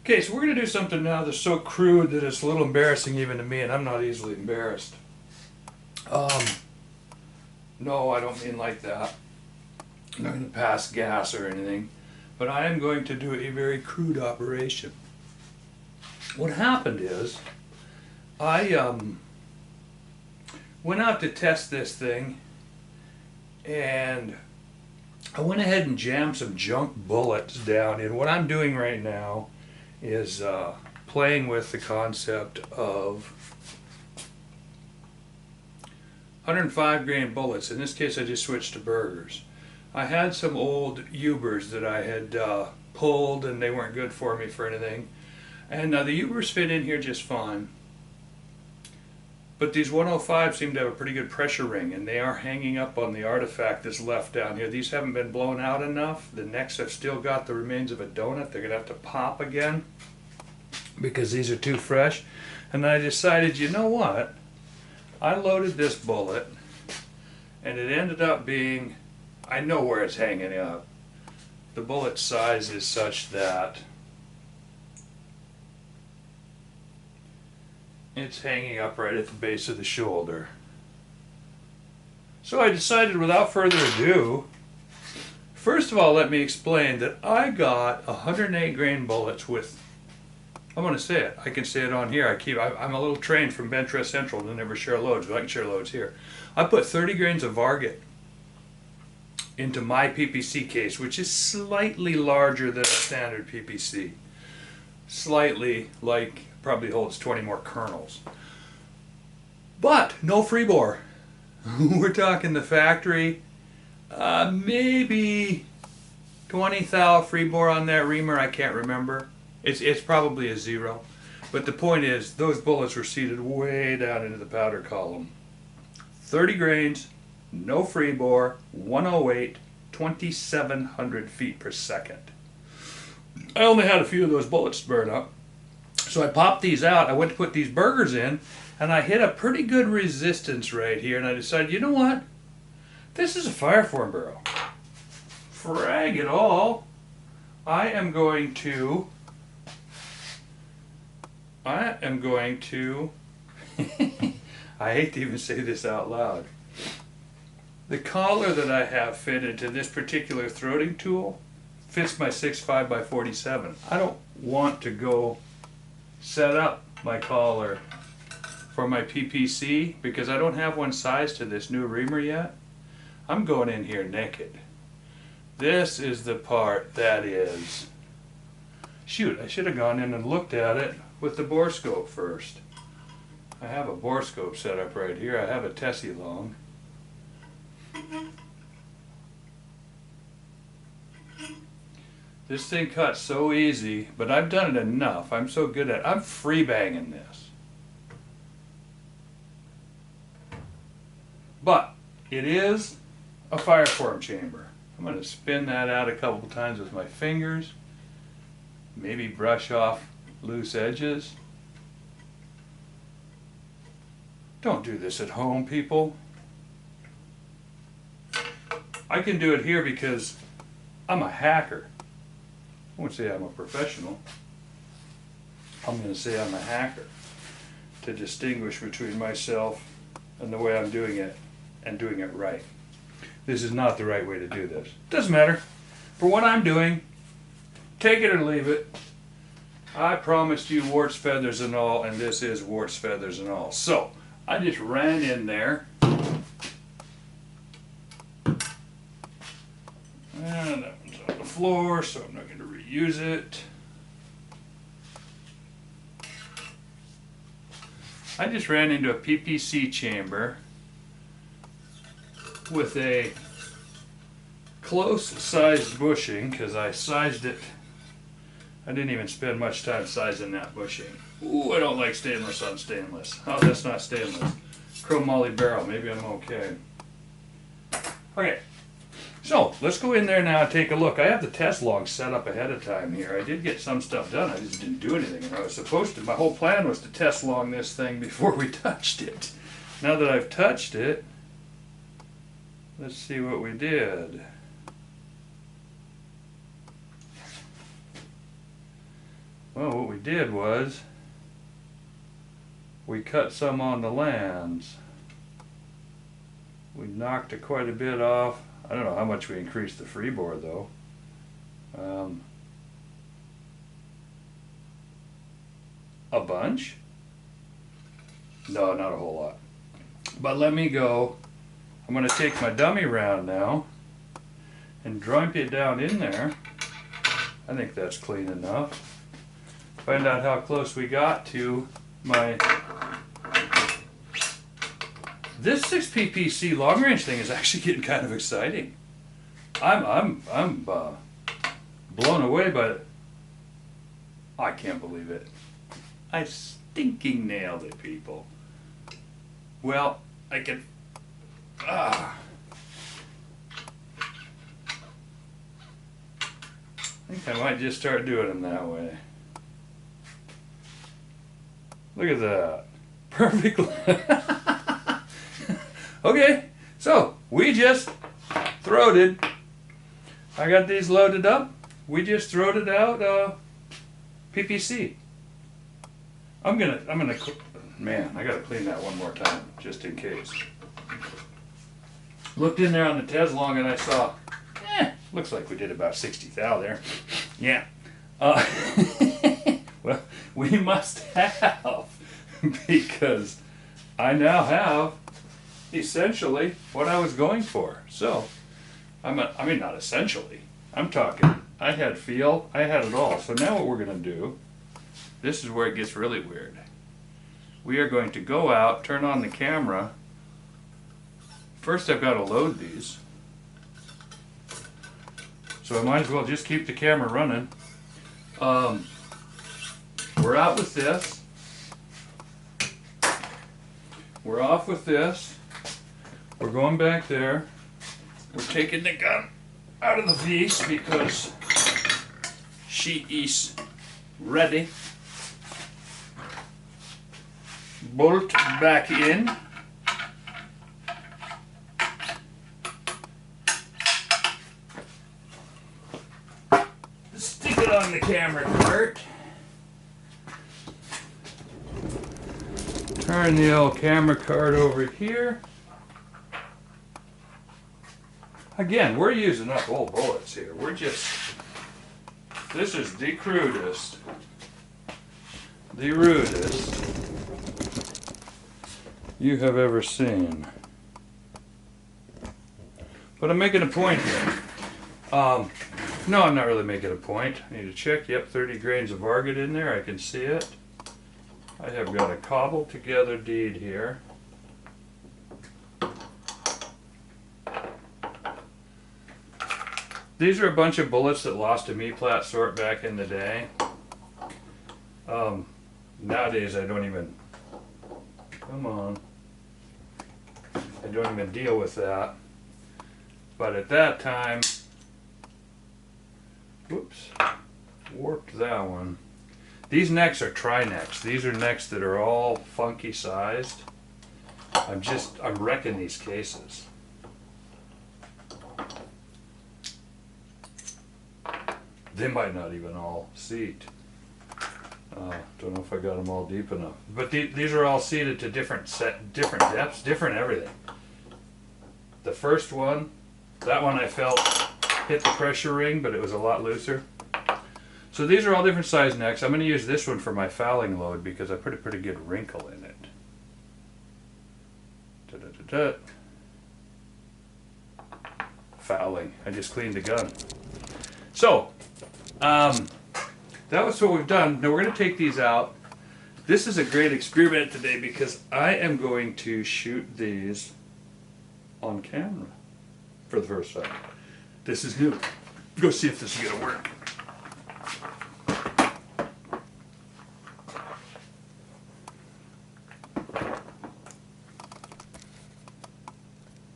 Okay, so we're going to do something now that's so crude that it's a little embarrassing even to me, and I'm not easily embarrassed. Um, no, I don't mean like that. I'm not going to pass gas or anything, but I am going to do a very crude operation. What happened is, I went out to test this thing, and I went ahead and jammed some junk bullets down. And what I'm doing right now is playing with the concept of 105 grain bullets. In this case, I just switched to burgers. I had some old Ubers that I had pulled, and they weren't good for me for anything. And the Ubers fit in here just fine. But these 105 seem to have a pretty good pressure ring, and they are hanging up on the artifact that's left down here. These haven't been blown out enough. The necks have still got the remains of a donut. They're going to have to pop again because these are too fresh. And I decided, you know what? I loaded this bullet, and it ended up being, I know where it's hanging up. The bullet size is such that it's hanging up right at the base of the shoulder. So I decided, without further ado, first of all, let me explain that I got 108 grain bullets with, I'm going to say it. I can say it on here. I'm a little trained from Bench Rest Central to never share loads, but I can share loads here. I put 30 grains of Varget into my PPC case, which is slightly larger than a standard PPC. Slightly, like, probably holds 20 more kernels. But no free bore. We're talking the factory, maybe 20 thou free bore on that reamer. I can't remember. It's probably a 0. But the point is, those bullets were seated way down into the powder column. 30 grains, no free bore, 108, 2,700 feet per second. I only had a few of those bullets to burn up. So I popped these out. I went to put these burgers in, and I hit a pretty good resistance right here, and I decided, you know what? This is a fireform barrel. Frag it all. I am going to I hate to even say this out loud. The collar that I have fitted to this particular throating tool fits my 6.5 by 47. I don't want to go set up my collar for my PPC because I don't have one size to this new reamer yet. I'm going in here naked. This is the part that is, shoot, I should have gone in and looked at it with the bore scope first. I have a bore scope set up right here. I have a Tessie long. This thing cuts so easy, but I've done it enough. I'm so good at it. I'm free banging this. But it is a fireform chamber. I'm going to spin that out a couple times with my fingers. Maybe brush off loose edges. Don't do this at home, people. I can do it here because I'm a hacker. I won't say I'm a professional. I'm going to say I'm a hacker to distinguish between myself and the way I'm doing it and doing it right. This is not the right way to do this. Doesn't matter. For what I'm doing, take it or leave it. I promised you warts, feathers, and all, and this is warts, feathers, and all. So, I just ran in there. And that one's on the floor, so I'm not going to reuse it. I just ran into a PPC chamber with a close-sized bushing, because I sized it. I didn't even spend much time sizing that bushing. Ooh, I don't like stainless on stainless. Oh, that's not stainless. Chromoly barrel, maybe I'm okay. Okay, so let's go in there now and take a look. I have the test log set up ahead of time here. I did get some stuff done, I just didn't do anything. And I was supposed to, my whole plan was to test log this thing before we touched it. Now that I've touched it, let's see what we did. Well, what we did was we cut some on the lands. We knocked quite a bit off. I don't know how much we increased the freeboard though. A bunch? No, not a whole lot. But let me go. I'm going to take my dummy round now and drop it down in there. I think that's clean enough. Find out how close we got to my... This 6PPC long range thing is actually getting kind of exciting. I'm blown away by it. I can't believe it. I stinking nailed it, people. Well, I can... I think I might just start doing them that way. Look at that. Perfectly. Okay, so we just throated. I got these loaded up. We just throated out PPC. I'm gonna, man, I gotta clean that one more time, just in case. Looked in there on the Teslong and I saw, looks like we did about 60 thou there. Yeah. Well, we must have, because I now have essentially what I was going for. So, I mean, not essentially. I'm talking, I had feel, I had it all. So now what we're gonna do, this is where it gets really weird. We are going to go out, turn on the camera. First I've got to load these. So I might as well just keep the camera running. We're out with this. We're off with this. We're going back there. We're taking the gun out of the vise because she is ready. Bolt back in. Stick it on the camera cart. Turn the old camera cart over here. Again, we're using up old bullets here. We're just, this is the crudest, you have ever seen. But I'm making a point here. No, I'm not really making a point. I need to check. Yep, 30 grains of vargot in there. I can see it. I have got a cobbled together deed here. These are a bunch of bullets that lost a me-plat sort back in the day. Nowadays I don't even, come on, I don't even deal with that. But at that time, whoops, warped that one. These necks are tri-necks. These are necks that are all funky sized. I'm wrecking these cases. They might not even all seat. Don't know if I got them all deep enough. But these are all seated to different depths, different everything. The first one, that one I felt hit the pressure ring, but it was a lot looser. So these are all different size necks. I'm going to use this one for my fouling load because I put a pretty good wrinkle in it. Da-da-da-da. Fouling. I just cleaned the gun. So, that was what we've done. Now we're going to take these out. This is a great experiment today because I am going to shoot these on camera for the first time. This is new. Go see if this is going to work.